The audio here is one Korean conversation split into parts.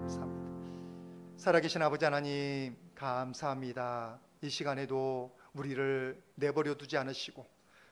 감사합니다. 살아계신 아버지 하나님 감사합니다. 이 시간에도 우리를 내버려 두지 않으시고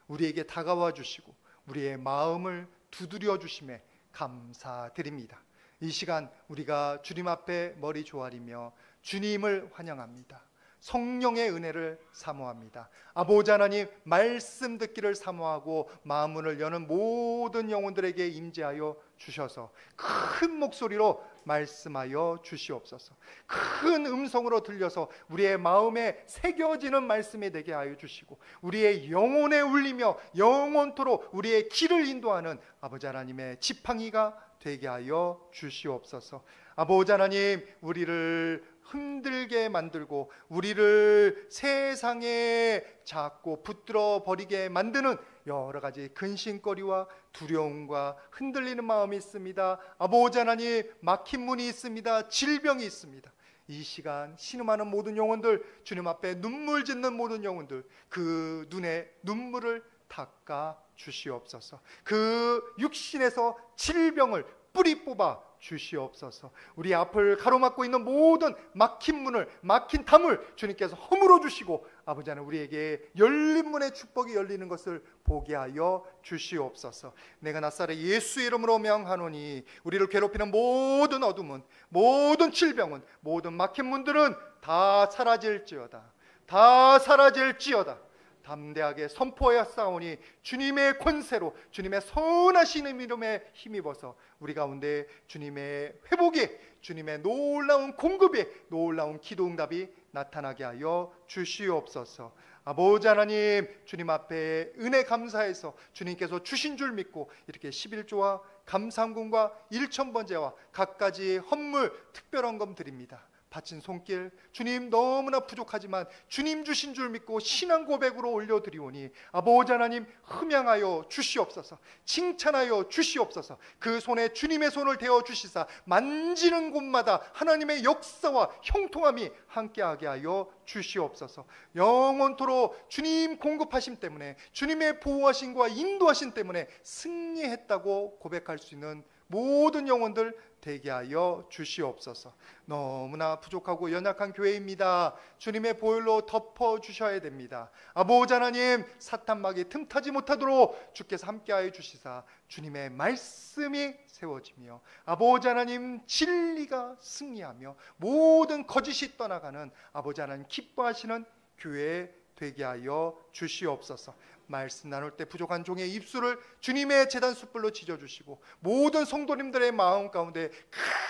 우리에게 다가와 주시고 우리의 마음을 두드려 주심에 감사드립니다. 이 시간 우리가 주님 앞에 머리 조아리며 주님을 환영합니다. 성령의 은혜를 사모합니다. 아버지 하나님 말씀 듣기를 사모하고 마음문을 여는 모든 영혼들에게 임재하여 주셔서 큰 목소리로 말씀하여 주시옵소서. 큰 음성으로 들려서 우리의 마음에 새겨지는 말씀이 되게 하여 주시고 우리의 영혼에 울리며 영원토록 우리의 길을 인도하는 아버지 하나님의 지팡이가 되게 하여 주시옵소서. 아버지 하나님 우리를 흔들게 만들고 우리를 세상에 자꾸 붙들어 버리게 만드는 여러 가지 근심거리와 두려움과 흔들리는 마음이 있습니다. 아버지 하나님 막힌 문이 있습니다. 질병이 있습니다. 이 시간 신음하는 모든 영혼들, 주님 앞에 눈물 짓는 모든 영혼들, 그 눈에 눈물을 닦아 주시옵소서. 그 육신에서 질병을 뿌리 뽑아 주시옵소서. 우리 앞을 가로막고 있는 모든 막힌 문을, 막힌 담을 주님께서 허물어 주시고 아버지 하나님 우리에게 열린 문의 축복이 열리는 것을 보게 하여 주시옵소서. 내가 나사렛 예수의 이름으로 명하노니 우리를 괴롭히는 모든 어둠은, 모든 질병은, 모든 막힌 문들은 다 사라질지어다. 다 사라질지어다. 담대하게 선포하였사오니 주님의 권세로 주님의 선하신 이름에 힘입어서 우리 가운데 주님의 회복에, 주님의 놀라운 공급에, 놀라운 기도응답이 나타나게 하여 주시옵소서. 아버지 하나님 주님 앞에 은혜 감사해서 주님께서 주신 줄 믿고 이렇게 11조와 감상금과 1,000번제와 갖가지 헌물 특별한 금 드립니다. 바친 손길 주님 너무나 부족하지만 주님 주신 줄 믿고 신앙 고백으로 올려드리오니 아버지 하나님 흠양하여 주시옵소서. 칭찬하여 주시옵소서. 그 손에 주님의 손을 대어 주시사 만지는 곳마다 하나님의 역사와 형통함이 함께하게 하여 주시옵소서. 영원토록 주님 공급하심 때문에, 주님의 보호하심과 인도하심 때문에 승리했다고 고백할 수 있는 모든 영혼들 되게 하여 주시옵소서. 너무나 부족하고 연약한 교회입니다. 주님의 보혈로 덮어 주셔야 됩니다. 아버지 하나님 사탄막이 틈타지 못하도록 주께서 함께하여 주시사 주님의 말씀이 세워지며 아버지 하나님 진리가 승리하며 모든 거짓이 떠나가는 아버지 하나님 기뻐하시는 교회 되게 하여 주시옵소서. 말씀 나눌 때 부족한 종의 입술을 주님의 제단 숯불로 지져주시고 모든 성도님들의 마음 가운데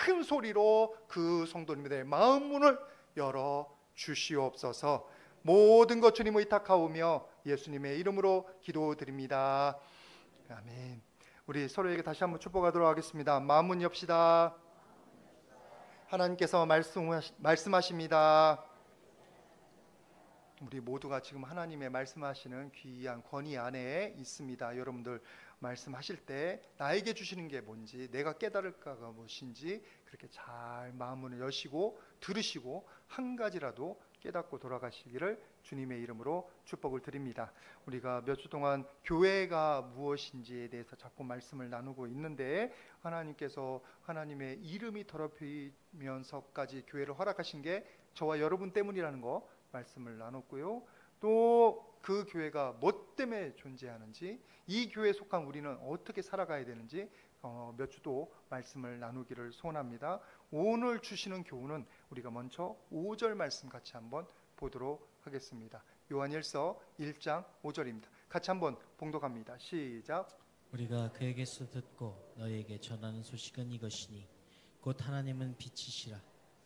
큰 소리로 그 성도님들의 마음 문을 열어 주시옵소서. 모든 것 주님 의탁하오며 예수님의 이름으로 기도드립니다. 아멘. 우리 서로에게 다시 한번 축복하도록 하겠습니다. 마음 문 엽시다. 하나님께서 말씀하십니다. 우리 모두가 지금 하나님의 말씀하시는 귀한 권위 안에 있습니다. 여러분들 말씀하실 때 나에게 주시는 게 뭔지, 내가 깨달을까가 무엇인지 그렇게 잘 마음문을 여시고 들으시고 한 가지라도 깨닫고 돌아가시기를 주님의 이름으로 축복을 드립니다. 우리가 몇 주 동안 교회가 무엇인지에 대해서 자꾸 말씀을 나누고 있는데 하나님께서 하나님의 이름이 더럽히면서까지 교회를 허락하신 게 저와 여러분 때문이라는 거 말씀을 나눴고요. 또 그 교회가 뭐 때문에 존재하는지, 이 교회에 속한 우리는 어떻게 살아가야 되는지 몇 주도 말씀을 나누기를 소원합니다. 오늘 주시는 교훈은 우리가 먼저 5절 말씀 같이 한번 보도록 하겠습니다. 요한일서 1장 5절입니다. 같이 한번 봉독합니다. 시작. 우리가 그에게서 듣고 너희에게 전하는 소식은 이것이니 곧 하나님은 빛이시라.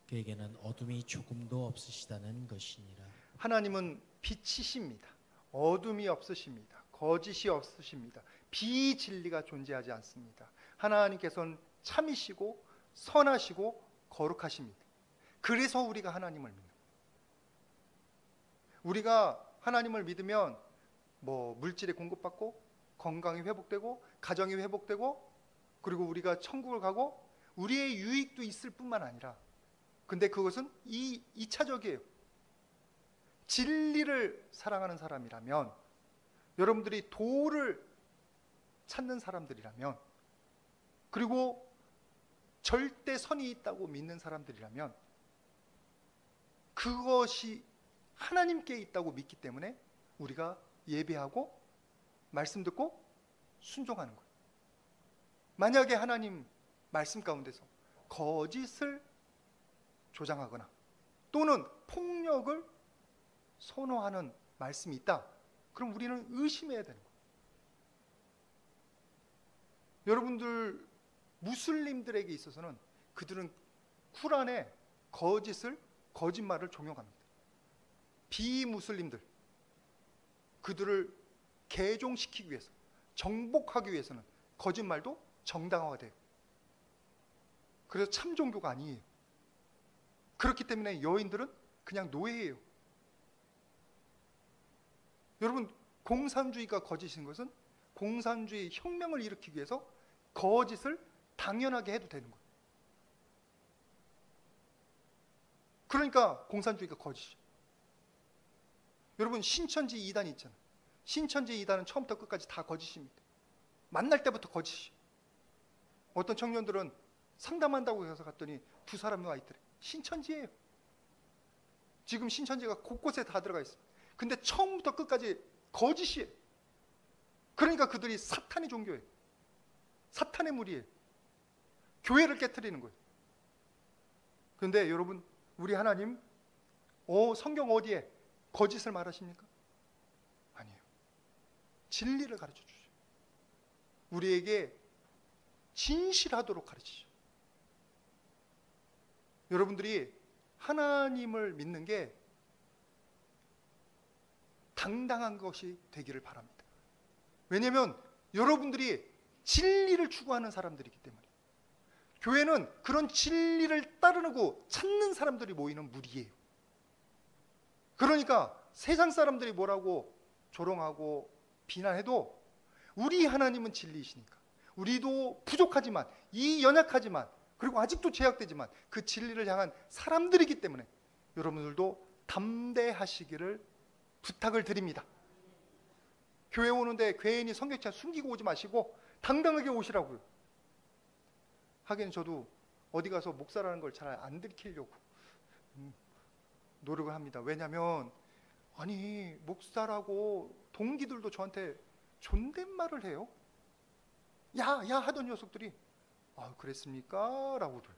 그에게는 어둠이 조금도 없으시다는 것이니라. 하나님은 빛이십니다. 어둠이 없으십니다. 거짓이 없으십니다. 비진리가 존재하지 않습니다. 하나님께서는 참이시고 선하시고 거룩하십니다. 그래서 우리가 하나님을 믿는 거예요. 우리가 하나님을 믿으면 뭐 물질이 공급받고 건강이 회복되고 가정이 회복되고 그리고 우리가 천국을 가고 우리의 유익도 있을 뿐만 아니라 근데 그것은 2차적이에요. 진리를 사랑하는 사람이라면, 여러분들이 도를 찾는 사람들이라면, 그리고 절대 선이 있다고 믿는 사람들이라면 그것이 하나님께 있다고 믿기 때문에 우리가 예배하고 말씀 듣고 순종하는 거예요. 만약에 하나님 말씀 가운데서 거짓을 조장하거나 또는 폭력을 선호하는 말씀이 있다, 그럼 우리는 의심해야 되는 거예요. 여러분들 무슬림들에게 있어서는 그들은 쿠란에 거짓말을 종용합니다. 비무슬림들, 그들을 개종시키기 위해서, 정복하기 위해서는 거짓말도 정당화돼요. 그래서 참 종교가 아니에요. 그렇기 때문에 여인들은 그냥 노예예요. 여러분, 공산주의가 거짓인 것은 공산주의 혁명을 일으키기 위해서 거짓을 당연하게 해도 되는 거예요. 그러니까 공산주의가 거짓이에요. 여러분, 신천지 이단이 있잖아요. 신천지 이단은 처음부터 끝까지 다 거짓입니다. 만날 때부터 거짓이에요. 어떤 청년들은 상담한다고 해서 갔더니 두 사람이 와 있더래. 신천지예요. 지금 신천지가 곳곳에 다 들어가 있어요. 근데 처음부터 끝까지 거짓이에요. 그러니까 그들이 사탄의 종교예요. 사탄의 무리예요. 교회를 깨트리는 거예요. 그런데 여러분, 우리 하나님 성경 어디에 거짓을 말하십니까? 아니에요. 진리를 가르쳐 주시죠. 우리에게 진실하도록 가르치죠. 여러분들이 하나님을 믿는 게 당당한 것이 되기를 바랍니다. 왜냐하면 여러분들이 진리를 추구하는 사람들이기 때문에, 교회는 그런 진리를 따르고 찾는 사람들이 모이는 무리예요. 그러니까 세상 사람들이 뭐라고 조롱하고 비난해도 우리 하나님은 진리이시니까, 우리도 부족하지만, 연약하지만, 그리고 아직도 제약되지만 그 진리를 향한 사람들이기 때문에 여러분들도 담대하시기를 부탁을 드립니다. 교회 오는데 괜히 성경책 숨기고 오지 마시고 당당하게 오시라고요. 하긴 저도 어디 가서 목사라는 걸 잘 안 들키려고 노력을 합니다. 왜냐하면 아니, 목사라고 동기들도 저한테 존댓말을 해요. 야 하던 녀석들이 그랬습니까? 라고 그래요.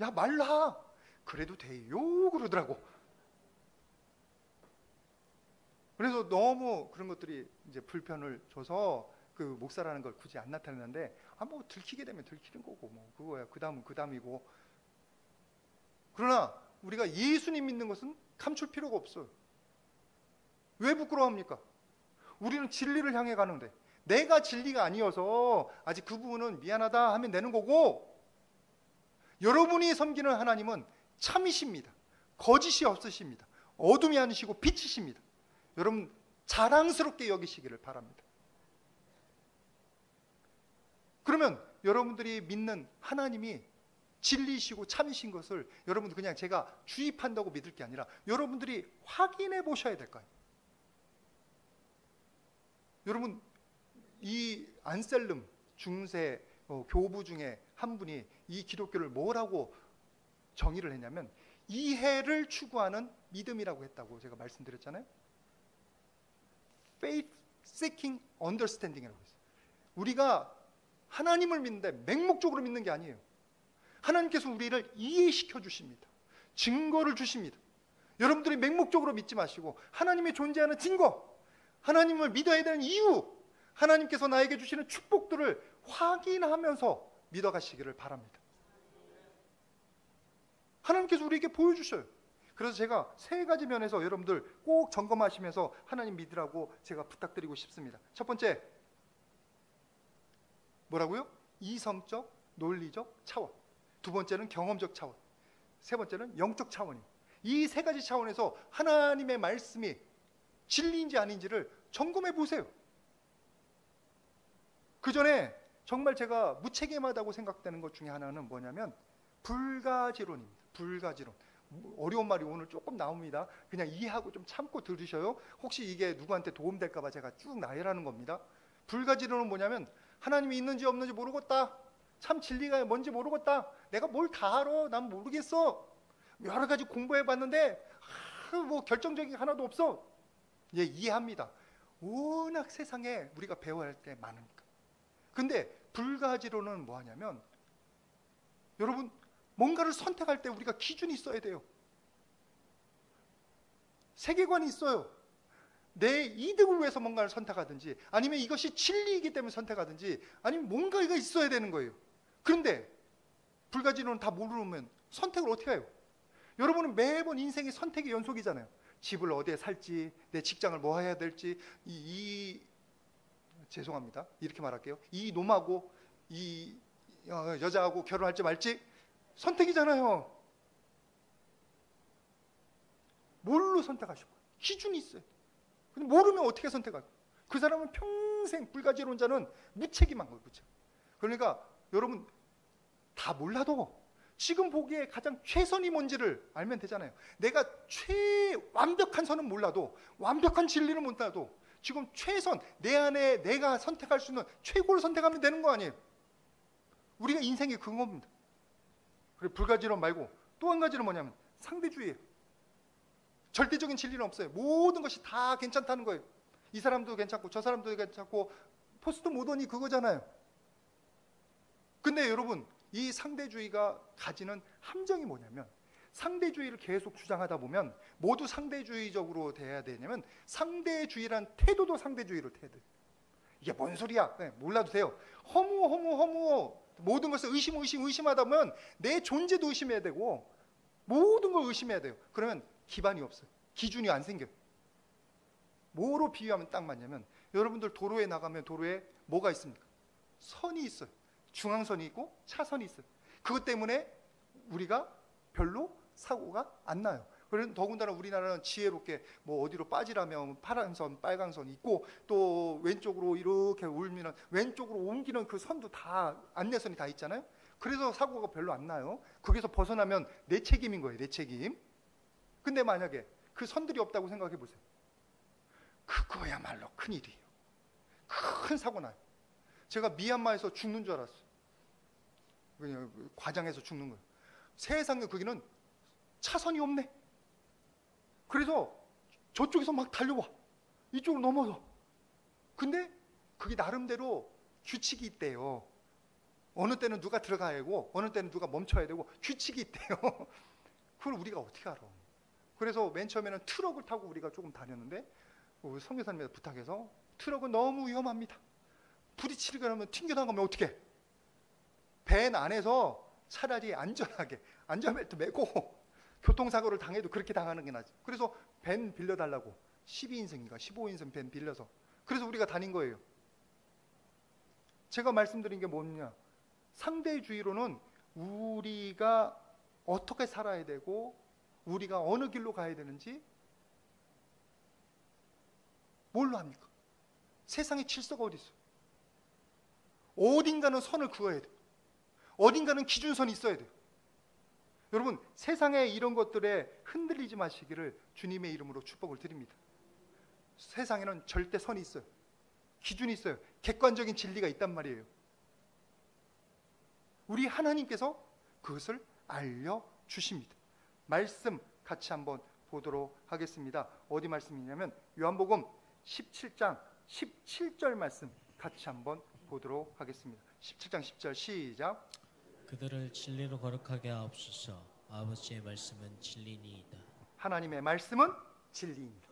야, 말라. 그래도 돼요? 그러더라고. 그래서 너무 그런 것들이 이제 불편을 줘서 그 목사라는 걸 굳이 안 나타내는데, 뭐 들키게 되면 들키는 거고, 뭐 그거야. 그 다음은 그 다음이고. 그러나 우리가 예수님 믿는 것은 감출 필요가 없어요. 왜 부끄러워합니까? 우리는 진리를 향해 가는데, 내가 진리가 아니어서 아직 그 부분은 미안하다 하면 되는 거고, 여러분이 섬기는 하나님은 참이십니다. 거짓이 없으십니다. 어둠이 아니시고 빛이십니다. 여러분 자랑스럽게 여기시기를 바랍니다. 그러면 여러분들이 믿는 하나님이 진리시고 참이신 것을 여러분들 그냥 제가 주입한다고 믿을 게 아니라 여러분들이 확인해 보셔야 될 거예요. 여러분, 이 안셀름 중세 교부 중에 한 분이 이 기독교를 뭐라고 정의를 했냐면 이해를 추구하는 믿음이라고 했다고 제가 말씀드렸잖아요. Faith seeking understanding이라고 했어요. 우리가 하나님을 믿는데 맹목적으로 믿는 게 아니에요. 하나님께서 우리를 이해시켜 주십니다. 증거를 주십니다. 여러분들이 맹목적으로 믿지 마시고 하나님의 존재하는 증거, 하나님을 믿어야 되는 이유, 하나님께서 나에게 주시는 축복들을 확인하면서 믿어가시기를 바랍니다. 하나님께서 우리에게 보여주셔요. 그래서 제가 세 가지 면에서 여러분들 꼭 점검하시면서 하나님 믿으라고 제가 부탁드리고 싶습니다. 첫 번째, 뭐라고요? 이성적, 논리적 차원. 두 번째는 경험적 차원. 세 번째는 영적 차원이에요. 이 세 가지 차원에서 하나님의 말씀이 진리인지 아닌지를 점검해 보세요. 그 전에 정말 제가 무책임하다고 생각되는 것 중에 하나는 뭐냐면 불가지론입니다. 불가지론. 어려운 말이 오늘 조금 나옵니다. 그냥 이해하고 좀 참고 들으셔요. 혹시 이게 누구한테 도움될까 봐 제가 쭉 나열하는 겁니다. 불가지론은 뭐냐면 하나님이 있는지 없는지 모르고 딱 참 진리가 뭔지 모르겠다. 내가 뭘 다 알아. 난 모르겠어. 여러 가지 공부해봤는데 뭐 결정적인 게 하나도 없어. 예, 이해합니다. 워낙 세상에 우리가 배워야 할 게 많으니까. 근데 불가지로는 뭐 하냐면, 여러분, 뭔가를 선택할 때 우리가 기준이 있어야 돼요. 세계관이 있어요. 내 이득을 위해서 뭔가를 선택하든지, 아니면 이것이 진리이기 때문에 선택하든지, 아니면 뭔가가 있어야 되는 거예요. 그런데 불가지로는 다 모르면 선택을 어떻게 해요? 여러분은 매번 인생이 선택의 연속이잖아요. 집을 어디에 살지, 내 직장을 뭐 해야 될지, 죄송합니다. 이렇게 말할게요. 이 놈하고 이 여자하고 결혼할지 말지 선택이잖아요. 뭘로 선택하실 거예요? 기준이 있어요. 근데 모르면 어떻게 선택할까요? 그 사람은 평생, 불가지론자는 무책임한 거예요. 그렇죠? 그러니까 여러분, 다 몰라도 지금 보기에 가장 최선이 뭔지를 알면 되잖아요. 내가 완벽한 선은 몰라도, 완벽한 진리는 몰라도 지금 최선, 내 안에 내가 선택할 수 있는 최고를 선택하면 되는 거 아니에요. 우리가 인생의 근거입니다. 그리고 불가지론 말고 또 한 가지는 뭐냐면 상대주의예요. 절대적인 진리는 없어요. 모든 것이 다 괜찮다는 거예요. 이 사람도 괜찮고 저 사람도 괜찮고, 포스트 모던이 그거잖아요. 근데 여러분, 이 상대주의가 가지는 함정이 뭐냐면, 상대주의를 계속 주장하다 보면 모두 상대주의적으로 돼야 되냐면, 상대주의란 태도도 상대주의로 돼야 돼요. 이게 뭔 소리야? 네, 몰라도 돼요. 허무 모든 것을 의심하다 보면 내 존재도 의심해야 되고 모든 걸 의심해야 돼요. 그러면 기반이 없어요. 기준이 안 생겨요. 뭐로 비유하면 딱 맞냐면, 여러분들 도로에 나가면 도로에 뭐가 있습니까? 선이 있어요. 중앙선이 있고 차선이 있어요. 그것 때문에 우리가 별로 사고가 안 나요. 그래서 더군다나 우리나라는 지혜롭게 뭐 어디로 빠지라면 파란 선, 빨간 선 있고, 또 왼쪽으로 이렇게 울면 왼쪽으로 옮기는 그 선도 다, 안내선이 다 있잖아요. 그래서 사고가 별로 안 나요. 거기서 벗어나면 내 책임인 거예요. 내 책임. 근데 만약에 그 선들이 없다고 생각해 보세요. 그거야말로 큰일이에요. 큰 사고 나요. 제가 미얀마에서 죽는 줄 알았어요. 그냥 과장해서 죽는 거예요. 세상에 거기는 차선이 없네. 그래서 저쪽에서 막 달려와. 이쪽으로 넘어서. 근데 그게 나름대로 규칙이 있대요. 어느 때는 누가 들어가야 되고 어느 때는 누가 멈춰야 되고 규칙이 있대요. 그걸 우리가 어떻게 알아? 그래서 맨 처음에는 트럭을 타고 우리가 조금 다녔는데, 선교사님한테 부탁해서, 트럭은 너무 위험합니다. 부딪히기가 하면 튕겨나가면 어떡해? 밴 안에서 차라리 안전하게 안전벨트 매고 교통사고를 당해도 그렇게 당하는 게 낫지. 그래서 밴 빌려달라고 12인승인가 15인승 밴 빌려서, 그래서 우리가 다닌 거예요. 제가 말씀드린 게 뭐냐, 상대주의로는 우리가 어떻게 살아야 되고 우리가 어느 길로 가야 되는지 뭘로 합니까? 세상에 질서가 어디 있어요? 어딘가는 선을 그어야 돼요. 어딘가는 기준선이 있어야 돼요. 여러분, 세상의 이런 것들에 흔들리지 마시기를 주님의 이름으로 축복을 드립니다. 세상에는 절대 선이 있어요. 기준이 있어요. 객관적인 진리가 있단 말이에요. 우리 하나님께서 그것을 알려주십니다. 말씀 같이 한번 보도록 하겠습니다. 어디 말씀이냐면 요한복음 17장 17절 말씀 같이 한번 보도록 하겠습니다. 17장 10절 시작. 그들을 진리로 거룩하게 하옵소서. 아버지의 말씀은 진리니이다. 하나님의 말씀은 진리입니다.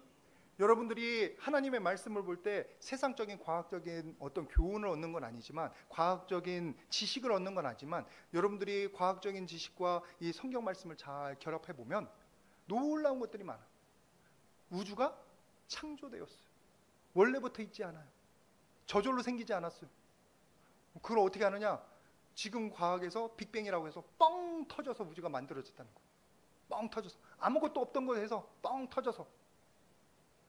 여러분들이 하나님의 말씀을 볼 때 세상적인 과학적인 어떤 교훈을 얻는 건 아니지만, 과학적인 지식을 얻는 건 아니지만, 여러분들이 과학적인 지식과 이 성경 말씀을 잘 결합해 보면 놀라운 것들이 많아요. 우주가 창조되었어요. 원래부터 있지 않아요. 저절로 생기지 않았어요. 그걸 어떻게 하느냐? 지금 과학에서 빅뱅이라고 해서 뻥 터져서 우주가 만들어졌다는 거예요. 뻥 터져서, 아무것도 없던 곳에서 뻥 터져서.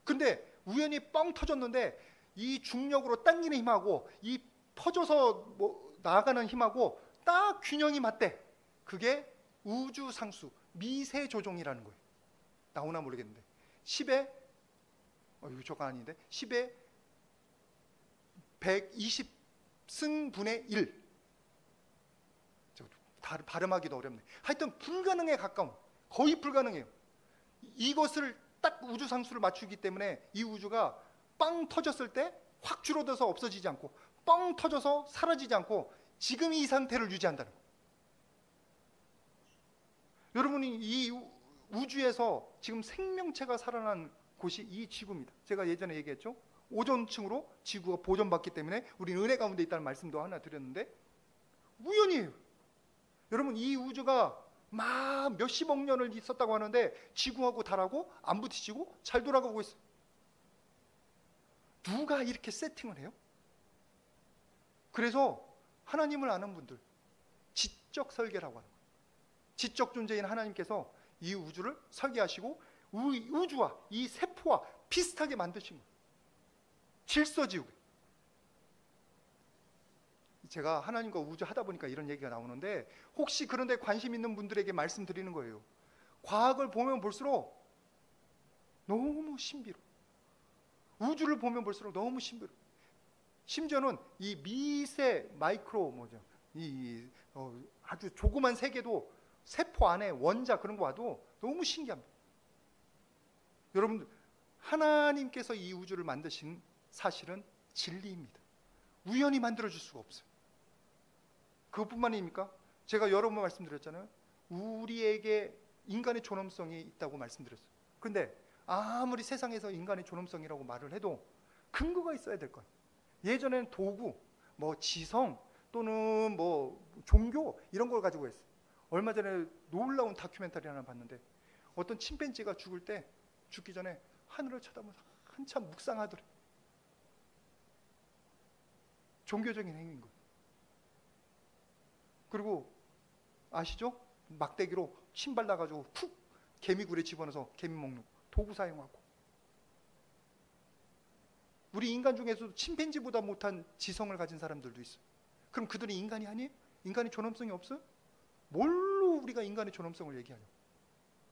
근데 우연히 뻥 터졌는데 이 중력으로 당기는 힘하고 이 퍼져서 나아가는 힘하고 딱 균형이 맞대. 그게 우주 상수 미세 조종이라는 거예요. 나오나 모르겠는데 10의 이거 저거 아닌데 10의 120승분의 1. 발음하기도 어렵네. 하여튼 불가능에 가까운, 거의 불가능해요. 이것을 딱 우주상수를 맞추기 때문에 이 우주가 빵 터졌을 때 확 줄어들어서 없어지지 않고 뻥 터져서 사라지지 않고 지금 이 상태를 유지한다는 거예요. 여러분이 이 우주에서 지금 생명체가 살아난 곳이 이 지구입니다. 제가 예전에 얘기했죠. 오존층으로 지구가 보존받기 때문에 우리는 은혜 가운데 있다는 말씀도 하나 드렸는데 우연이에요. 여러분 이 우주가 막 몇십억 년을 있었다고 하는데 지구하고 달하고 안 부딪히고 잘 돌아가고 있어요. 누가 이렇게 세팅을 해요? 그래서 하나님을 아는 분들 지적 설계라고 하는 거예요. 지적 존재인 하나님께서 이 우주를 설계하시고 우주와 이 세포와 비슷하게 만드신 거예요. 질서지우개. 제가 하나님과 우주 하다 보니까 이런 얘기가 나오는데 혹시 그런 데 관심 있는 분들에게 말씀드리는 거예요. 과학을 보면 볼수록 너무 신비로워. 우주를 보면 볼수록 너무 신비로워. 심지어는 이 미세 마이크로 아주 조그만 세계도 세포 안에 원자 그런 거 와도 너무 신기합니다. 여러분 하나님께서 이 우주를 만드신 사실은 진리입니다. 우연히 만들어줄 수가 없어요. 그것뿐만입니까? 제가 여러 번 말씀드렸잖아요. 우리에게 인간의 존엄성이 있다고 말씀드렸어요. 근데 아무리 세상에서 인간의 존엄성이라고 말을 해도 근거가 있어야 될 거예요. 예전에는 도구, 지성 또는 종교 이런 걸 가지고 했어요. 얼마 전에 놀라운 다큐멘터리 하나 봤는데 어떤 침팬지가 죽기 전에 하늘을 쳐다보면서 한참 묵상하더래. 종교적인 행위인 거예요. 그리고 아시죠? 막대기로 침 발라가지고 푹 개미굴에 집어넣어서 개미 먹는 거. 도구 사용하고. 우리 인간 중에서도 침팬지보다 못한 지성을 가진 사람들도 있어요. 그럼 그들이 인간이 아니에요? 인간의 존엄성이 없어요? 뭘로 우리가 인간의 존엄성을 얘기하냐?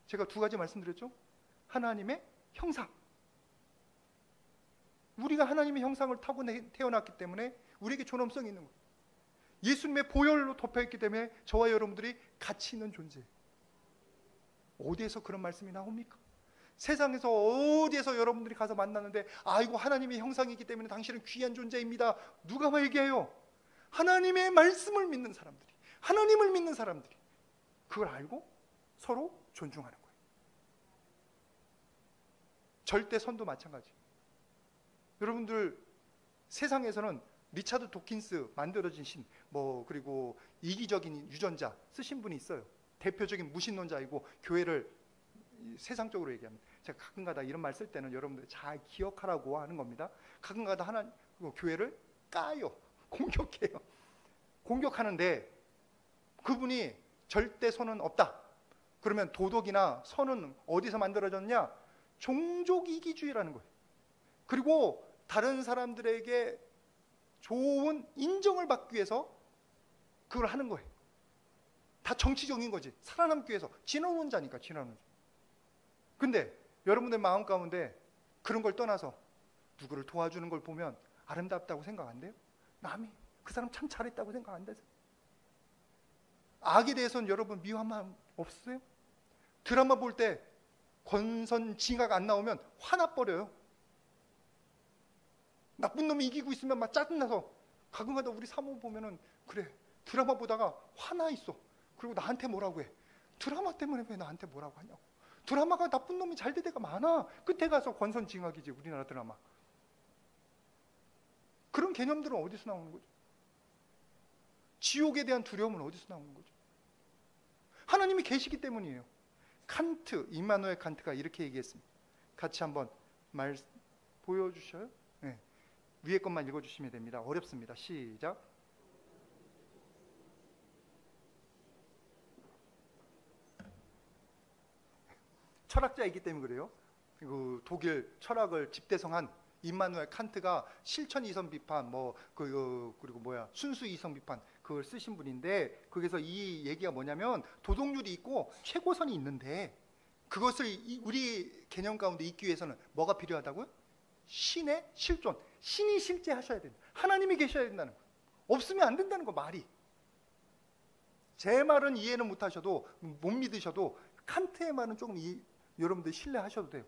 제가 두 가지 말씀드렸죠? 하나님의 형상. 우리가 하나님의 형상을 타고 태어났기 때문에 우리에게 존엄성이 있는 거예요. 예수님의 보혈로 덮여있기 때문에 저와 여러분들이 가치 있는 존재예요. 어디에서 그런 말씀이 나옵니까? 세상에서 어디에서 여러분들이 가서 만나는데 아이고 하나님의 형상이기 때문에 당신은 귀한 존재입니다. 누가 얘기해요? 하나님의 말씀을 믿는 사람들이, 하나님을 믿는 사람들이 그걸 알고 서로 존중하는 거예요. 절대선도 마찬가지. 여러분들 세상에서는 리차드 도킨스 만들어진 신, 그리고 이기적인 유전자 쓰신 분이 있어요. 대표적인 무신론자이고 교회를 세상적으로 얘기합니다. 제가 가끔가다 이런 말 쓸 때는 여러분들 잘 기억하라고 하는 겁니다. 가끔가다 교회를 까요. 공격해요. 공격하는데 그분이 절대 선은 없다. 그러면 도덕이나 선은 어디서 만들어졌냐? 종족 이기주의라는 거예요. 그리고 다른 사람들에게 좋은 인정을 받기 위해서 그걸 하는 거예요. 다 정치적인 거지. 살아남기 위해서. 진화론자니까 진화론자. 근데 여러분들 마음 가운데 그런 걸 떠나서 누구를 도와주는 걸 보면 아름답다고 생각 안 돼요? 남이 그 사람 참 잘했다고 생각 안 돼요? 악에 대해서는 여러분 미워한 마음 없으세요? 드라마 볼 때 권선징악 안 나오면 화나버려요. 나쁜 놈이 이기고 있으면 막 짜증나서 가끔가다 우리 사모 보면은 그래 드라마 보다가 화나 있어. 그리고 나한테 뭐라고 해. 드라마 때문에 왜 나한테 뭐라고 하냐고. 드라마가 나쁜 놈이 잘 될 때가 많아. 끝에 가서 권선징악이지 우리나라 드라마. 그런 개념들은 어디서 나오는 거죠? 지옥에 대한 두려움은 어디서 나오는 거죠? 하나님이 계시기 때문이에요. 칸트, 임마누엘 칸트가 이렇게 얘기했습니다. 같이 한번 말 보여주셔요? 네. 위에 것만 읽어주시면 됩니다. 어렵습니다. 시작. 철학자이기 때문에 그래요. 그 독일 철학을 집대성한 임마누엘 칸트가 실천 이성 비판, 그리고 순수 이성 비판 그걸 쓰신 분인데 거기서 이 얘기가 뭐냐면 도덕률이 있고 최고선이 있는데 그것을 우리 개념 가운데 있기 위해서는 뭐가 필요하다고요? 신의 실존, 신이 실제 하셔야 된다. 하나님이 계셔야 된다는 거. 없으면 안 된다는 거 말이. 제 말은 이해는 못하셔도, 못 믿으셔도 칸트의 말은 조금 여러분들 신뢰하셔도 돼요.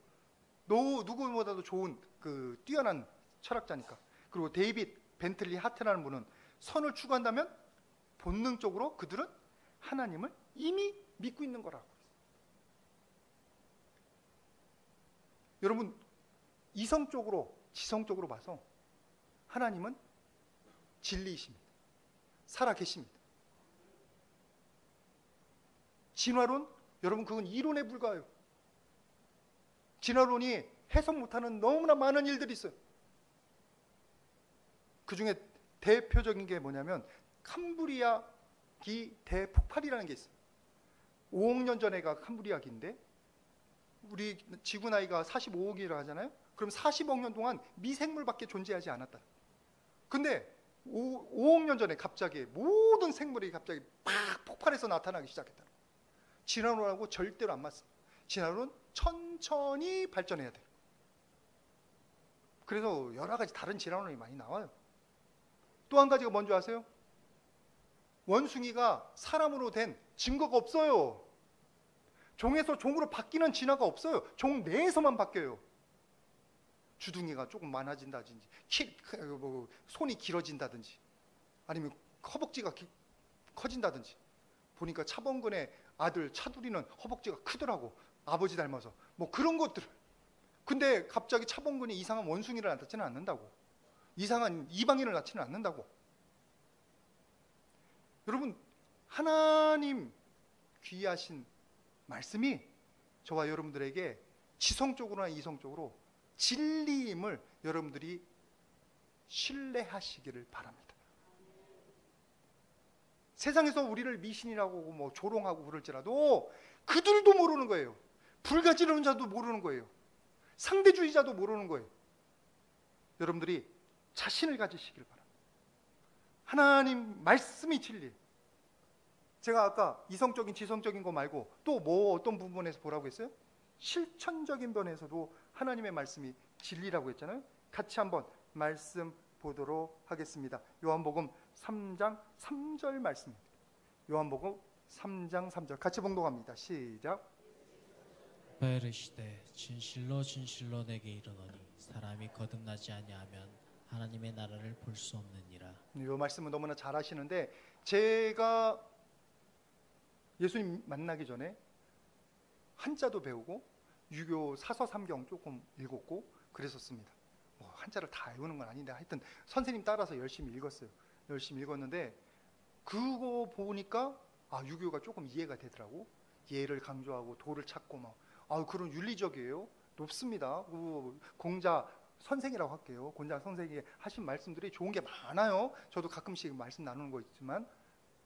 누구보다도 좋은 그 뛰어난 철학자니까. 그리고 데이빗 벤틀리 하트라는 분은 선을 추구한다면 본능적으로 그들은 하나님을 이미 믿고 있는 거라고. 여러분, 이성적으로 지성적으로 봐서 하나님은 진리이십니다. 살아 계십니다. 진화론, 여러분 그건 이론에 불과해요. 진화론이 해석 못하는 너무나 많은 일들이 있어요. 그 중에 대표적인 게 뭐냐면 캄브리아기 대폭발이라는 게 있어요. 5억 년 전에가 캄브리아기인데 우리 지구 나이가 45억이라 하잖아요. 그럼 40억 년 동안 미생물밖에 존재하지 않았다. 근데 5억 년 전에 갑자기 모든 생물이 갑자기 팍 폭발해서 나타나기 시작했다. 진화론하고 절대로 안 맞습니다. 진화론은 천천히 발전해야 돼요. 그래서 여러 가지 다른 진화론이 많이 나와요. 또 한 가지가 뭔지 아세요? 원숭이가 사람으로 된 증거가 없어요. 종에서 종으로 바뀌는 진화가 없어요. 종 내에서만 바뀌어요. 주둥이가 조금 많아진다든지, 손이 길어진다든지, 아니면 허벅지가 커진다든지. 보니까 차범근의 아들 차두리는 허벅지가 크더라고. 아버지 닮아서. 뭐 그런 것들. 근데 갑자기 차범근이 이상한 원숭이를 낳지는 않는다고. 이상한 이방인을 낳지는 않는다고. 여러분, 하나님 귀하신 말씀이 저와 여러분들에게 지성적으로나 이성적으로 진리임을 여러분들이 신뢰하시기를 바랍니다. 세상에서 우리를 미신이라고 뭐 조롱하고 그럴지라도 그들도 모르는 거예요. 불가지러운 자도 모르는 거예요. 상대주의자도 모르는 거예요. 여러분들이 자신을 가지시길 바랍니다. 하나님 말씀이 진리. 제가 아까 이성적인 지성적인 거 말고 또 뭐 어떤 부분에서 보라고 했어요? 실천적인 면에서도 하나님의 말씀이 진리라고 했잖아요. 같이 한번 말씀 보도록 하겠습니다. 요한복음 3장 3절 말씀입니다. 요한복음 3장 3절 같이 봉독합니다. 시작. 이르시되 진실로 진실로 내게 이르노니 사람이 거듭나지 아니하면 하나님의 나라를 볼 수 없느니라. 이 말씀은 너무나 잘 하시는데 제가 예수님 만나기 전에 한자도 배우고 유교 사서삼경 조금 읽었고 그랬었습니다. 뭐 한자를 다 외우는 건 아닌데 하여튼 선생님 따라서 열심히 읽었어요. 열심히 읽었는데 그거 보니까 유교가 조금 이해가 되더라고. 예를 강조하고 도를 찾고 그런 윤리적이에요. 높습니다. 공자 선생이라고 할게요. 공자 선생이 하신 말씀들이 좋은 게 많아요. 저도 가끔씩 말씀 나누는 거 있지만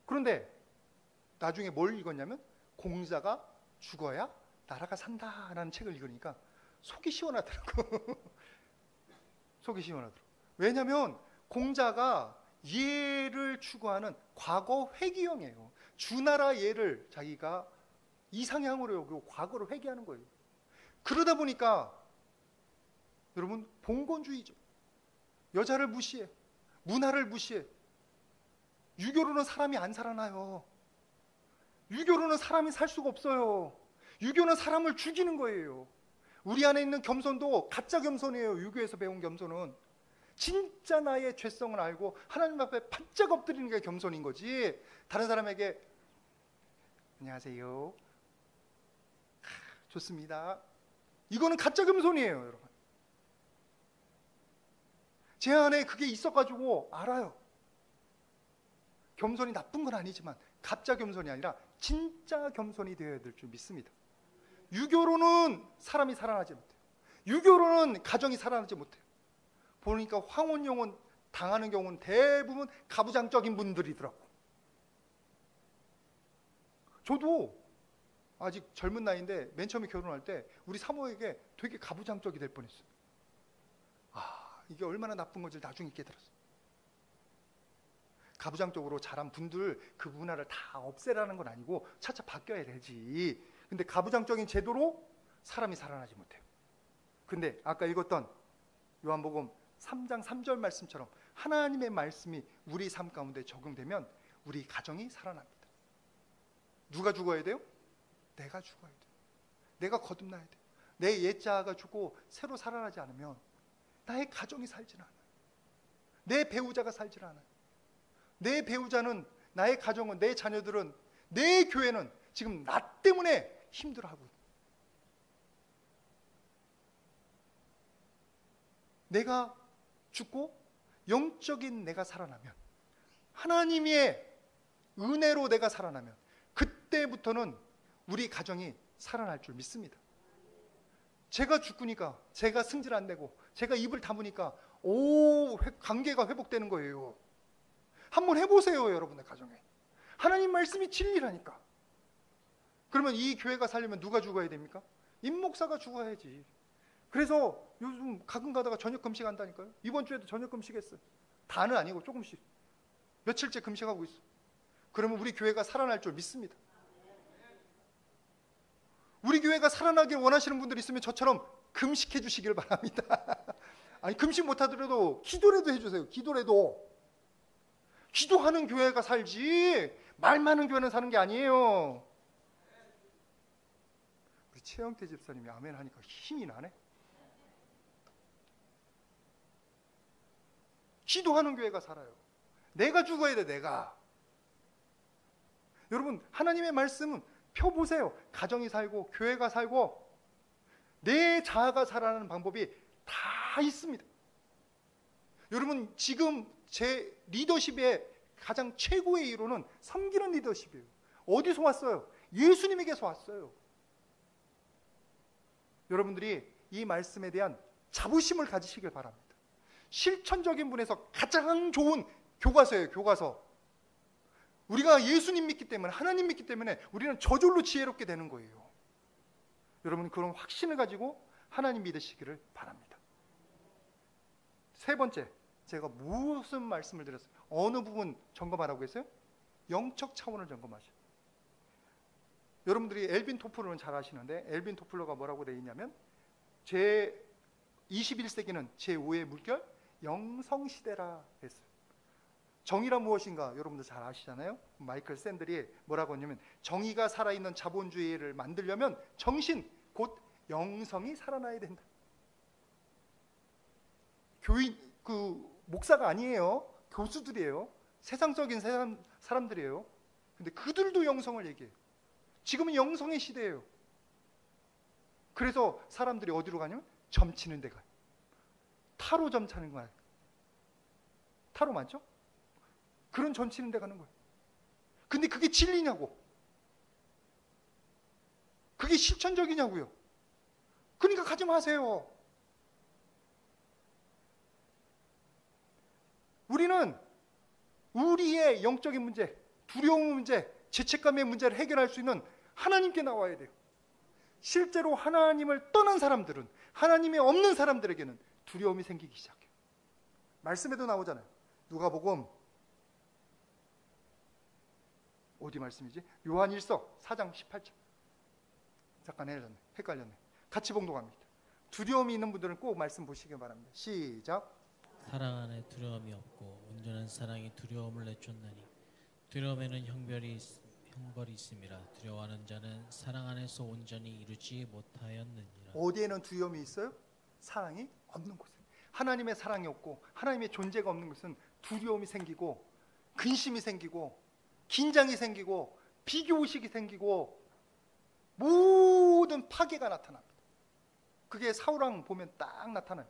그런데 나중에 뭘 읽었냐면 공자가 죽어야 나라가 산다라는 책을 읽으니까 속이 시원하더라고. 속이 시원하더라고. 왜냐하면 공자가 예를 추구하는 과거 회귀형이에요. 주나라 예를 자기가 이상향으로 여기고 과거를 회귀하는 거예요. 그러다 보니까 여러분 봉건주의죠. 여자를 무시해. 문화를 무시해. 유교로는 사람이 안 살아나요. 유교로는 사람이 살 수가 없어요. 유교는 사람을 죽이는 거예요. 우리 안에 있는 겸손도 가짜 겸손이에요. 유교에서 배운 겸손은 진짜 나의 죄성을 알고 하나님 앞에 바짝 엎드리는 게 겸손인 거지. 다른 사람에게 안녕하세요, 좋습니다, 이거는 가짜 겸손이에요. 여러분, 제 안에 그게 있어가지고 알아요. 겸손이 나쁜 건 아니지만 가짜 겸손이 아니라 진짜 겸손이 되어야 될 줄 믿습니다. 유교로는 사람이 살아나지 못해요. 유교로는 가정이 살아나지 못해요. 보니까 황혼영혼 당하는 경우는 대부분 가부장적인 분들이더라고. 저도 아직 젊은 나이인데 맨 처음에 결혼할 때 우리 사모에게 되게 가부장적이 될 뻔했어요. 이게 얼마나 나쁜 건지 나중에 깨달았어요. 가부장적으로 자란 분들 그 문화를 다 없애라는 건 아니고 차차 바뀌어야 되지. 근데 가부장적인 제도로 사람이 살아나지 못해요. 근데 아까 읽었던 요한복음 3장 3절 말씀처럼 하나님의 말씀이 우리 삶 가운데 적용되면 우리 가정이 살아납니다. 누가 죽어야 돼요? 내가 죽어야 돼요. 내가 거듭나야 돼요. 내 옛자아가 죽고 새로 살아나지 않으면 나의 가정이 살질 않아요. 내 배우자가 살질 않아요. 내 배우자는, 나의 가정은, 내 자녀들은, 내 교회는 지금 나 때문에 힘들어하고 있어요. 내가 죽고 영적인 내가 살아나면, 하나님의 은혜로 내가 살아나면 그때부터는 우리 가정이 살아날 줄 믿습니다. 제가 죽으니까, 제가 승질 안 내고 제가 입을 다무니까 관계가 회복되는 거예요. 한번 해보세요. 여러분의 가정에 하나님 말씀이 진리라니까. 그러면 이 교회가 살려면 누가 죽어야 됩니까? 임 목사가 죽어야지. 그래서 요즘 가끔 가다가 저녁 금식 한다니까요. 이번 주에도 저녁 금식했어요. 다는 아니고 조금씩 며칠째 금식하고 있어. 그러면 우리 교회가 살아날 줄 믿습니다. 우리 교회가 살아나길 원하시는 분들 있으면 저처럼 금식해 주시길 바랍니다. 아니, 금식 못하더라도 기도라도 해주세요. 기도라도. 기도하는 교회가 살지 말 많은 교회는 사는 게 아니에요. 우리 최영태 집사님이 아멘 하니까 힘이 나네. 기도하는 교회가 살아요. 내가 죽어야 돼. 내가. 여러분, 하나님의 말씀은 펴보세요. 가정이 살고 교회가 살고 내 자아가 살아나는 방법이 다 있습니다. 여러분, 지금 제 리더십의 가장 최고의 이론은 섬기는 리더십이에요. 어디서 왔어요? 예수님에게서 왔어요. 여러분들이 이 말씀에 대한 자부심을 가지시길 바랍니다. 실천적인 분에서 가장 좋은 교과서예요. 교과서. 우리가 예수님 믿기 때문에, 하나님 믿기 때문에 우리는 저절로 지혜롭게 되는 거예요. 여러분, 그런 확신을 가지고 하나님 믿으시기를 바랍니다. 세 번째, 제가 무슨 말씀을 드렸어요? 어느 부분 점검하라고 했어요? 영적 차원을 점검하셔요. 여러분들이 엘빈 토플러는 잘 아시는데, 엘빈 토플러가 뭐라고 되어 있냐면, 21세기는 제5의 물결 영성시대라 했어요. 정의란 무엇인가 여러분들 잘 아시잖아요. 마이클 샌들이 뭐라고 했냐면, 정의가 살아있는 자본주의를 만들려면 정신, 곧 영성이 살아나야 된다. 교인, 목사가 아니에요. 교수들이에요. 세상적인 사람들이에요. 근데 그들도 영성을 얘기해요. 지금은 영성의 시대예요. 그래서 사람들이 어디로 가냐면 점 치는 데 가요. 타로 점 차는 거예요. 타로 맞죠? 그런 점 치는 데 가는 거예요. 근데 그게 진리냐고. 그게 실천적이냐고요. 그러니까 가지 마세요. 우리는 우리의 영적인 문제, 두려움 문제, 죄책감의 문제를 해결할 수 있는 하나님께 나와야 돼요. 실제로 하나님을 떠난 사람들은, 하나님이 없는 사람들에게는 두려움이 생기기 시작해요. 말씀에도 나오잖아요. 누가복음 어디 말씀이지? 요한일서 4장 18절. 잠깐 헷갈렸네. 같이 봉독합니다. 두려움이 있는 분들은 꼭 말씀 보시기 바랍니다. 시작. 사랑 안에 두려움이 없고 온전한 사랑이 두려움을 내쫓나니 두려움에는 형벌이 있음이라. 두려워하는 자는 사랑 안에서 온전히 이루지 못하였느니라. 어디에는 두려움이 있어요? 사랑이 없는 곳에. 하나님의 사랑이 없고 하나님의 존재가 없는 곳은 두려움이 생기고 근심이 생기고 긴장이 생기고 비교의식이 생기고 모든 파괴가 나타납니다. 그게 사울왕 보면 딱 나타나요.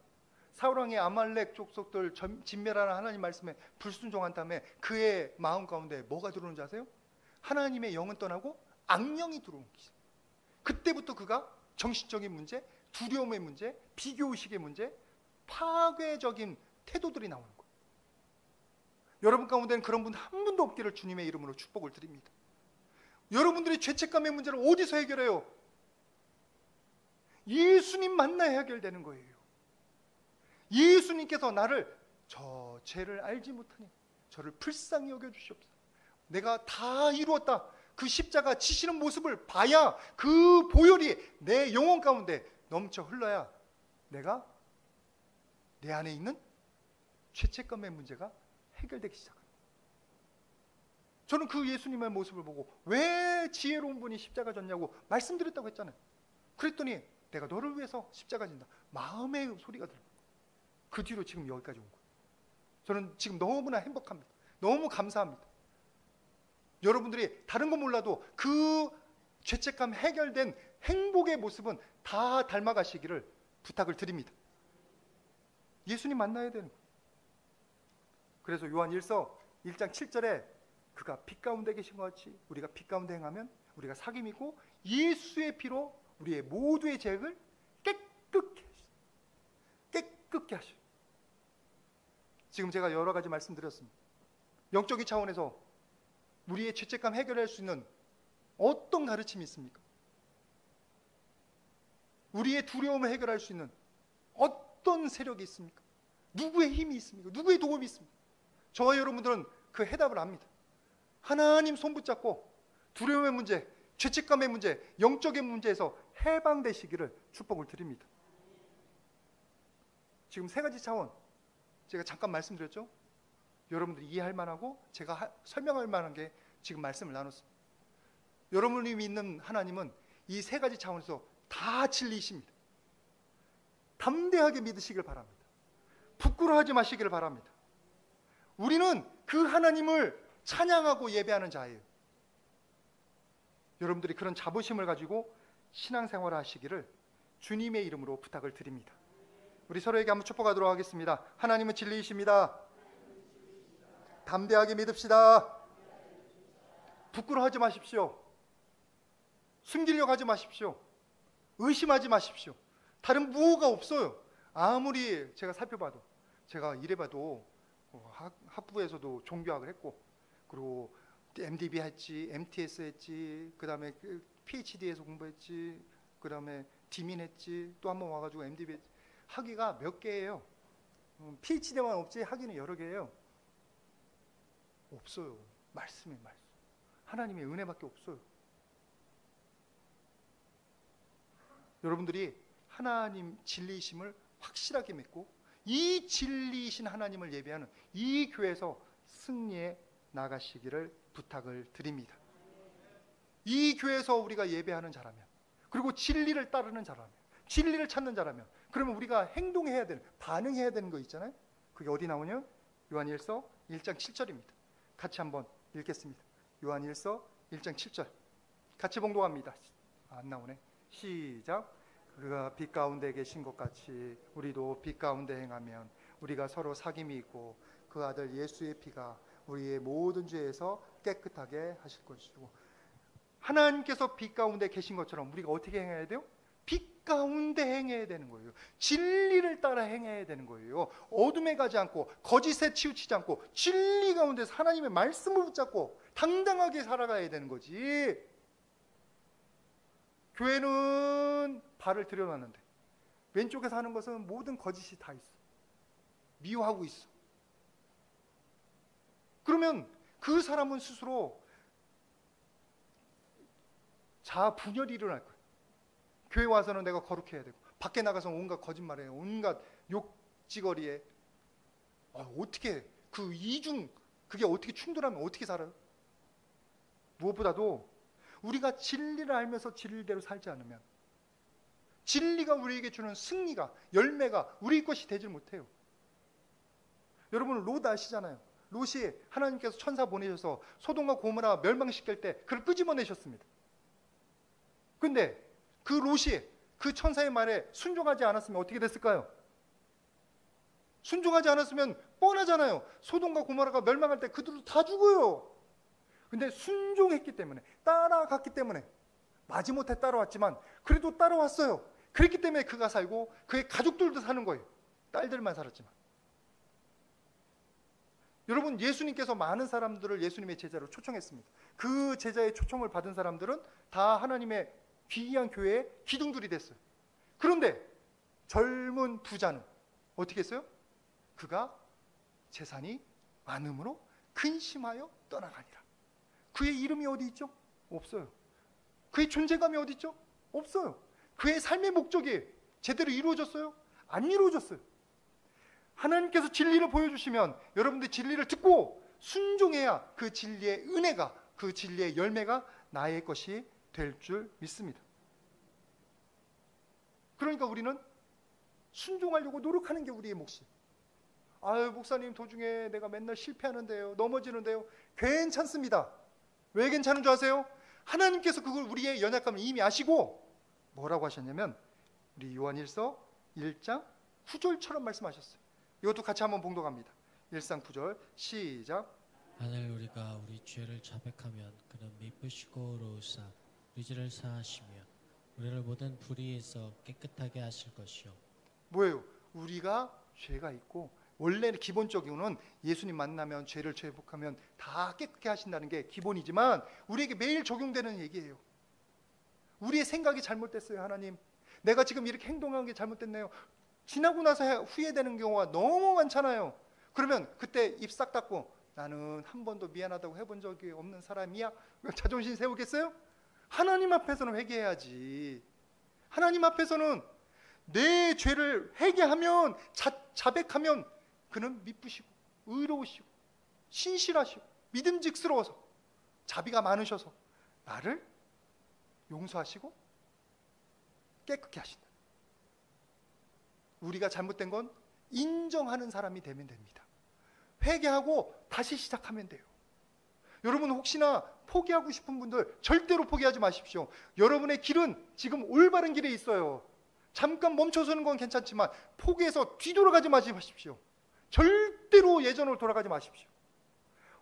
사울왕의 아말렉 족속들 진멸하는 하나님 말씀에 불순종한 다음에 그의 마음 가운데 뭐가 들어오는지 아세요? 하나님의 영은 떠나고 악령이 들어온 것이죠. 그때부터 그가 정신적인 문제, 두려움의 문제, 비교의식의 문제, 파괴적인 태도들이 나오는 거예요. 여러분 가운데는 그런 분 한 분도 없기를 주님의 이름으로 축복을 드립니다. 여러분들이 죄책감의 문제를 어디서 해결해요? 예수님 만나야 해결되는 거예요. 예수님께서 나를 저 죄를 알지 못하니 저를 불쌍히 여겨주시옵소서. 내가 다 이루었다. 그 십자가 지시는 모습을 봐야 그 보혈이 내 영혼 가운데 넘쳐 흘러야 내가 내 안에 있는 죄책감의 문제가 해결되기 시작합니다. 저는 그 예수님의 모습을 보고 왜 지혜로운 분이 십자가 졌냐고 말씀드렸다고 했잖아요. 그랬더니 내가 너를 위해서 십자가 진다. 마음의 소리가 들어요. 그 뒤로 지금 여기까지 온 거예요. 저는 지금 너무나 행복합니다. 너무 감사합니다. 여러분들이 다른 거 몰라도 그 죄책감 해결된 행복의 모습은 다 닮아가시기를 부탁을 드립니다. 예수님 만나야 되는 거예요. 그래서 요한 1서 1장 7절에 그가 빛 가운데 계신 것 같이 우리가 빛 가운데 행하면 우리가 사귐이고 예수의 피로 우리의 모두의 죄를 깨끗게 하셔. 지금 제가 여러 가지 말씀드렸습니다. 영적인 차원에서 우리의 죄책감 해결할 수 있는 어떤 가르침이 있습니까? 우리의 두려움을 해결할 수 있는 어떤 세력이 있습니까? 누구의 힘이 있습니까? 누구의 도움이 있습니까? 저와 여러분들은 그 해답을 압니다. 하나님 손 붙잡고 두려움의 문제, 죄책감의 문제, 영적인 문제에서 해방되시기를 축복을 드립니다. 지금 세 가지 차원 제가 잠깐 말씀드렸죠? 여러분들이 이해할 만하고 제가 설명할 만한 게 지금 말씀을 나눴습니다. 여러분이 믿는 하나님은 이 세 가지 차원에서 다 진리이십니다. 담대하게 믿으시길 바랍니다. 부끄러워하지 마시기를 바랍니다. 우리는 그 하나님을 찬양하고 예배하는 자예요. 여러분들이 그런 자부심을 가지고 신앙생활을 하시기를 주님의 이름으로 부탁을 드립니다. 우리 서로에게 한번 축복하도록 하겠습니다. 하나님은 진리이십니다. 담대하게 믿읍시다. 부끄러워하지 마십시오. 숨기려고 하지 마십시오. 의심하지 마십시오. 다른 무엇가 없어요. 아무리 제가 살펴봐도, 제가 이래봐도 학부에서도 종교학을 했고, 그리고 MDB 했지, MTS 했지, 그 다음에 PhD에서 공부했지, 그 다음에 디민 했지, 또 한 번 와가지고 MDB 했지. 학위가 몇 개예요. PhD만 없지 학위는 여러 개예요. 없어요. 말씀이 말씀. 하나님의 은혜밖에 없어요. 여러분들이 하나님 진리이심을 확실하게 믿고 이 진리이신 하나님을 예배하는 이 교회에서 승리해 나가시기를 부탁을 드립니다. 이 교회에서 우리가 예배하는 자라면, 그리고 진리를 따르는 자라면, 진리를 찾는 자라면, 그러면 우리가 행동해야 되는, 반응해야 되는 거 있잖아요. 그게 어디 나오냐? 요한일서 1장 7절입니다. 같이 한번 읽겠습니다. 요한일서 1장 7절 같이 봉독합니다. 안 나오네. 시작. 그가 빛 가운데 계신 것 같이 우리도 빛 가운데 행하면 우리가 서로 사귐이 있고 그 아들 예수의 피가 우리의 모든 죄에서 깨끗하게 하실 것이고, 하나님께서 빛 가운데 계신 것처럼 우리가 어떻게 행해야 돼요? 빛 가운데 행해야 되는 거예요. 진리를 따라 행해야 되는 거예요. 어둠에 가지 않고 거짓에 치우치지 않고 진리 가운데서 하나님의 말씀을 붙잡고 당당하게 살아가야 되는 거지. 교회는 발을 들여놨는데 왼쪽에서 하는 것은 모든 거짓이 다 있어. 미워하고 있어. 그러면 그 사람은 스스로 자아 분열이 일어날 거예요. 교회 와서는 내가 거룩해야 되고 밖에 나가서 온갖 거짓말에 온갖 욕지거리에 어떻게 그 이중 그게 어떻게 충돌하면 어떻게 살아요? 무엇보다도 우리가 진리를 알면서 진리대로 살지 않으면 진리가 우리에게 주는 승리가, 열매가 우리 것이 되질 못해요. 여러분 롯 아시잖아요. 롯이 하나님께서 천사 보내셔서 소돔과 고모라 멸망시킬 때 그를 끄집어내셨습니다. 근데 그 롯이 그 천사의 말에 순종하지 않았으면 어떻게 됐을까요? 순종하지 않았으면 뻔하잖아요. 소돔과 고모라가 멸망할 때 그들도 다 죽어요. 근데 순종했기 때문에, 따라갔기 때문에, 마지못해 따라왔지만 그래도 따라왔어요. 그랬기 때문에 그가 살고 그의 가족들도 사는 거예요. 딸들만 살았지만. 여러분, 예수님께서 많은 사람들을 예수님의 제자로 초청했습니다. 그 제자의 초청을 받은 사람들은 다 하나님의 귀한 교회의 기둥들이 됐어요. 그런데 젊은 부자는 어떻게 했어요? 그가 재산이 많음으로 근심하여 떠나가니라. 그의 이름이 어디 있죠? 없어요. 그의 존재감이 어디 있죠? 없어요. 그의 삶의 목적이 제대로 이루어졌어요? 안 이루어졌어요. 하나님께서 진리를 보여주시면 여러분들이 진리를 듣고 순종해야 그 진리의 은혜가, 그 진리의 열매가 나의 것이 될 줄 믿습니다. 그러니까 우리는 순종하려고 노력하는 게 우리의 몫이에요. 아유, 목사님 도중에 내가 맨날 실패하는데요, 넘어지는데요. 괜찮습니다. 왜 괜찮은 줄 아세요? 하나님께서 그걸 우리의 연약감을 이미 아시고 뭐라고 하셨냐면 우리 요한일서 1장 9절처럼 말씀하셨어요. 이것도 같이 한번 봉독합니다. 1장 9절 시작. 만일 우리가 우리 죄를 자백하면 그는 미쁘시고 의로우사 우리 죄를 사하시며 우리를 모든 불의에서 깨끗하게 하실 것이요. 뭐예요? 우리가 죄가 있고, 원래는 기본적으로는 예수님 만나면 죄를 회복하면 다 깨끗게 하신다는 게 기본이지만 우리에게 매일 적용되는 얘기예요. 우리의 생각이 잘못됐어요. 하나님, 내가 지금 이렇게 행동한 게 잘못됐네요. 지나고 나서 후회되는 경우가 너무 많잖아요. 그러면 그때 입 싹 닫고 나는 한 번도 미안하다고 해본 적이 없는 사람이야. 자존심 세우겠어요? 하나님 앞에서는 회개해야지. 하나님 앞에서는 내 죄를 회개하면, 자백하면 그는 미쁘시고 의로우시고 신실하시고 믿음직스러워서 자비가 많으셔서 나를 용서하시고 깨끗게 하신다. 우리가 잘못된 건 인정하는 사람이 되면 됩니다. 회개하고 다시 시작하면 돼요. 여러분 혹시나 포기하고 싶은 분들 절대로 포기하지 마십시오. 여러분의 길은 지금 올바른 길에 있어요. 잠깐 멈춰서는 건 괜찮지만 포기해서 뒤돌아가지 마십시오. 절대로 예전으로 돌아가지 마십시오.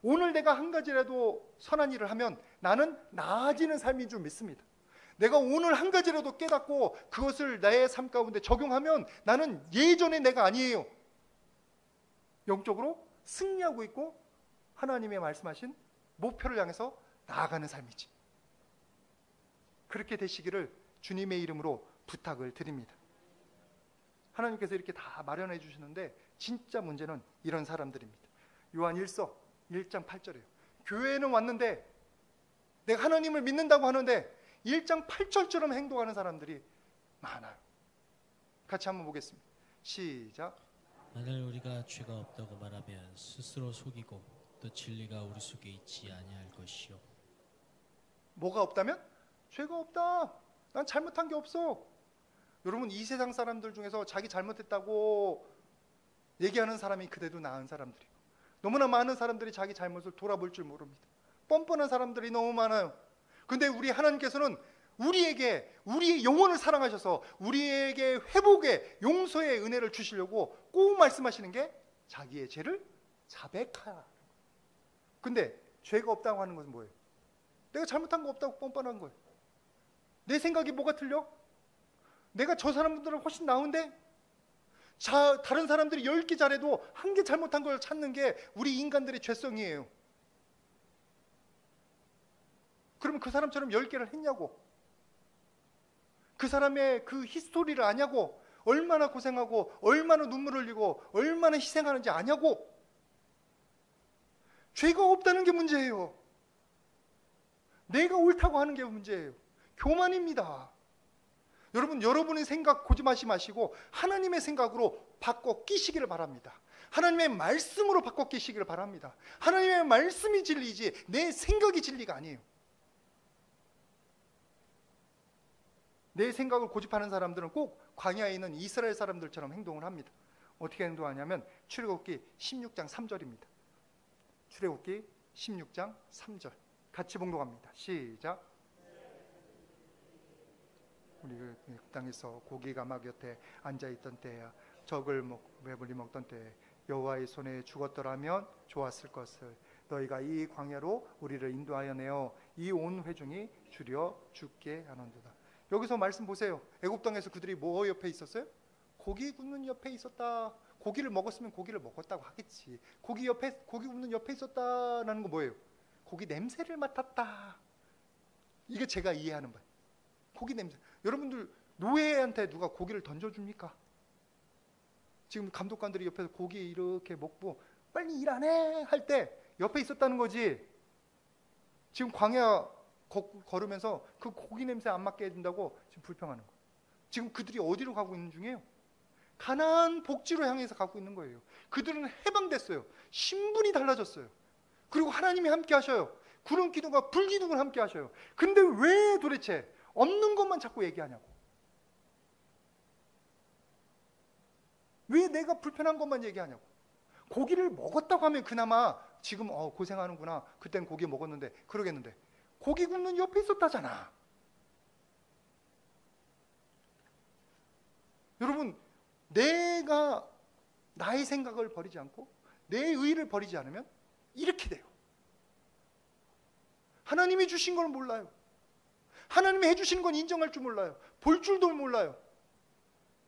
오늘 내가 한 가지라도 선한 일을 하면 나는 나아지는 삶인 줄 믿습니다. 내가 오늘 한 가지라도 깨닫고 그것을 나의 삶 가운데 적용하면 나는 예전의 내가 아니에요. 영적으로 승리하고 있고 하나님의 말씀하신 목표를 향해서 나아가는 삶이지. 그렇게 되시기를 주님의 이름으로 부탁을 드립니다. 하나님께서 이렇게 다 마련해 주시는데 진짜 문제는 이런 사람들입니다. 요한 1서 1장 8절이에요. 교회에는 왔는데 내가 하나님을 믿는다고 하는데 1장 8절처럼 행동하는 사람들이 많아요. 같이 한번 보겠습니다. 시작. 만일 우리가 죄가 없다고 말하면 스스로 속이고 또 진리가 우리 속에 있지 아니할 것이요. 뭐가 없다면? 죄가 없다. 난 잘못한 게 없어. 여러분 이 세상 사람들 중에서 자기 잘못했다고 얘기하는 사람이 그대도 나은 사람들이고 너무나 많은 사람들이 자기 잘못을 돌아볼 줄 모릅니다. 뻔뻔한 사람들이 너무 많아요. 근데 우리 하나님께서는 우리에게 우리의 영혼을 사랑하셔서 우리에게 회복의 용서의 은혜를 주시려고 꼭 말씀하시는 게 자기의 죄를 자백하라. 근데 죄가 없다고 하는 것은 뭐예요? 내가 잘못한 거 없다고 뻔뻔한 거예요. 내 생각이 뭐가 틀려? 내가 저 사람들은 훨씬 나은데? 다른 사람들이 10개 잘해도 한 개 잘못한 걸 찾는 게 우리 인간들의 죄성이에요. 그러면 그 사람처럼 10개를 했냐고? 그 사람의 그 히스토리를 아냐고? 얼마나 고생하고 얼마나 눈물 흘리고 얼마나 희생하는지 아냐고? 죄가 없다는 게 문제예요. 내가 옳다고 하는 게 문제예요. 교만입니다. 여러분, 여러분의 생각 고집하지 마시고 하나님의 생각으로 바꿔 끼시기를 바랍니다. 하나님의 말씀으로 바꿔 끼시기를 바랍니다. 하나님의 말씀이 진리지 내 생각이 진리가 아니에요. 내 생각을 고집하는 사람들은 꼭 광야에 있는 이스라엘 사람들처럼 행동을 합니다. 어떻게 행동하냐면 출애굽기 16장 3절입니다. 출애굽기 16장 3절 같이 봉독합니다. 시작. 우리 그 땅에서 고기가 막 곁에 앉아있던 때야 적을 배불리 먹던 때에 여호와의 손에 죽었더라면 좋았을 것을 너희가 이 광야로 우리를 인도하여 내어 이 온 회중이 줄여 죽게 하는도다. 여기서 말씀 보세요. 애굽 땅에서 그들이 뭐 옆에 있었어요? 고기 굽는 옆에 있었다. 고기를 먹었으면 고기를 먹었다고 하겠지. 고기 굽는 옆에 있었다라는 거 뭐예요? 고기 냄새를 맡았다. 이게 제가 이해하는 바예요. 고기 냄새. 여러분들 노예한테 누가 고기를 던져줍니까? 지금 감독관들이 옆에서 고기 이렇게 먹고 빨리 일 안 해 할 때 옆에 있었다는 거지. 지금 광야 걸으면서 그 고기 냄새 안 맡게 해준다고 지금 불평하는 거예요. 지금 그들이 어디로 가고 있는 중이에요? 가나안 복지로 향해서 가고 있는 거예요. 그들은 해방됐어요. 신분이 달라졌어요. 그리고 하나님이 함께 하셔요. 구름 기둥과 불 기둥을 함께 하셔요. 근데 왜 도대체 없는 것만 자꾸 얘기하냐고. 왜 내가 불편한 것만 얘기하냐고. 고기를 먹었다고 하면 그나마 지금 고생하는구나. 그땐 고기 먹었는데 그러겠는데 고기 굽는 옆에 있었다잖아. 여러분, 내가 나의 생각을 버리지 않고 내 의의를 버리지 않으면 이렇게 돼요. 하나님이 주신 걸 몰라요. 하나님이 해주신 건 인정할 줄 몰라요. 볼 줄도 몰라요.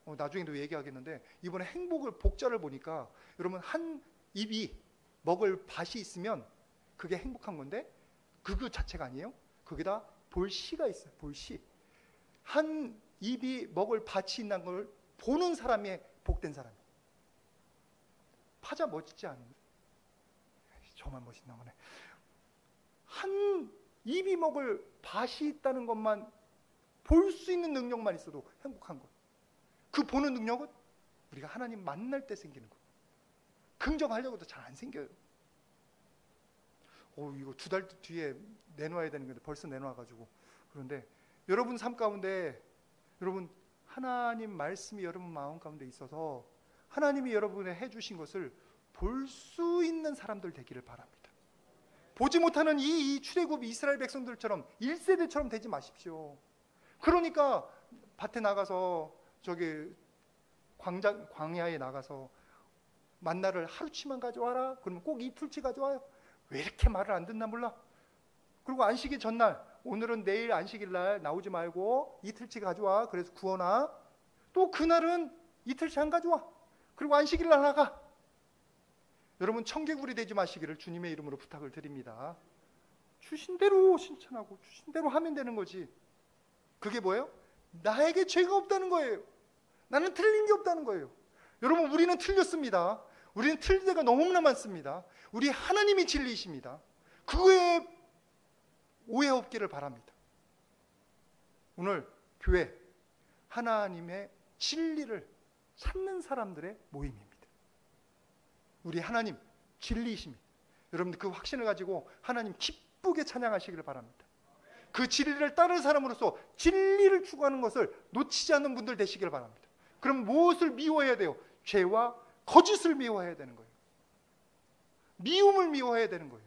나중에도 얘기하겠는데 이번에 행복을 복자를 보니까 여러분, 한 입이 먹을 밭이 있으면 그게 행복한 건데 그 자체가 아니에요. 거기다 볼씨가 있어요. 볼씨. 한 입이 먹을 밭이 있는 걸 보는 사람이 복된 사람이에요. 파자 멋있지 않은데? 저만 멋있나 보네. 한 입이 먹을 밭이 있다는 것만 볼 수 있는 능력만 있어도 행복한 것. 그 보는 능력은 우리가 하나님 만날 때 생기는 것. 긍정하려고도 잘 안 생겨요. 이거 2달 뒤에 내놓아야 되는 건데 벌써 내놓아가지고. 그런데 여러분 삶 가운데 여러분 하나님 말씀이 여러분 마음 가운데 있어서 하나님이 여러분의 해주신 것을 볼 수 있는 사람들 되기를 바랍니다. 보지 못하는 이 출애굽 이스라엘 백성들처럼 1세대처럼 되지 마십시오. 그러니까 밭에 나가서 저기 광야에 나가서 만나를 하루치만 가져와라. 그러면 꼭 이틀치 가져와요. 왜 이렇게 말을 안 듣나 몰라. 그리고 안식일 전날, 오늘은 내일 안식일 날 나오지 말고 이틀치 가져와. 그래서 구워놔. 또 그날은 이틀치 안 가져와. 그리고 안식일 날 나가. 여러분, 청개구리 되지 마시기를 주님의 이름으로 부탁을 드립니다. 주신 대로 신천하고 주신 대로 하면 되는 거지. 그게 뭐예요? 나에게 죄가 없다는 거예요. 나는 틀린 게 없다는 거예요. 여러분, 우리는 틀렸습니다. 우리는 틀린 데가 너무나 많습니다. 우리 하나님이 진리이십니다. 그거에 오해 없기를 바랍니다. 오늘 교회 하나님의 진리를 찾는 사람들의 모임입니다. 우리 하나님 진리이십니다. 여러분들 그 확신을 가지고 하나님 기쁘게 찬양하시기를 바랍니다. 그 진리를 따르는 사람으로서 진리를 추구하는 것을 놓치지 않는 분들 되시기를 바랍니다. 그럼 무엇을 미워해야 돼요? 죄와 거짓을 미워해야 되는 거예요. 미움을 미워해야 되는 거예요.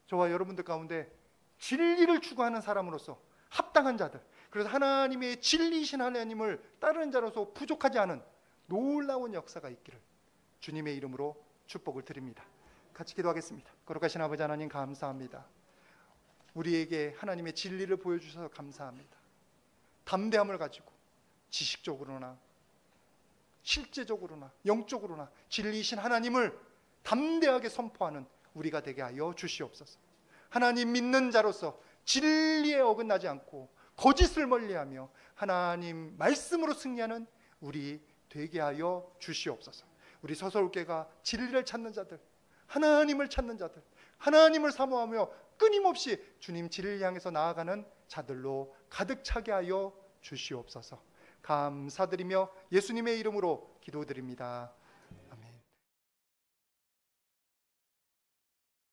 저와 여러분들 가운데 진리를 추구하는 사람으로서 합당한 자들, 그래서 하나님의 진리이신 하나님을 따르는 자로서 부족하지 않은 놀라운 역사가 있기를 주님의 이름으로 축복을 드립니다. 같이 기도하겠습니다. 거룩하신 아버지 하나님, 감사합니다. 우리에게 하나님의 진리를 보여주셔서 감사합니다. 담대함을 가지고 지식적으로나 실제적으로나 영적으로나 진리이신 하나님을 담대하게 선포하는 우리가 되게 하여 주시옵소서. 하나님 믿는 자로서 진리에 어긋나지 않고 거짓을 멀리하며 하나님 말씀으로 승리하는 우리 되게 하여 주시옵소서. 우리 서서울교회가 진리를 찾는 자들, 하나님을 찾는 자들, 하나님을 사모하며 끊임없이 주님 진리를 향해서 나아가는 자들로 가득 차게 하여 주시옵소서. 감사드리며 예수님의 이름으로 기도드립니다.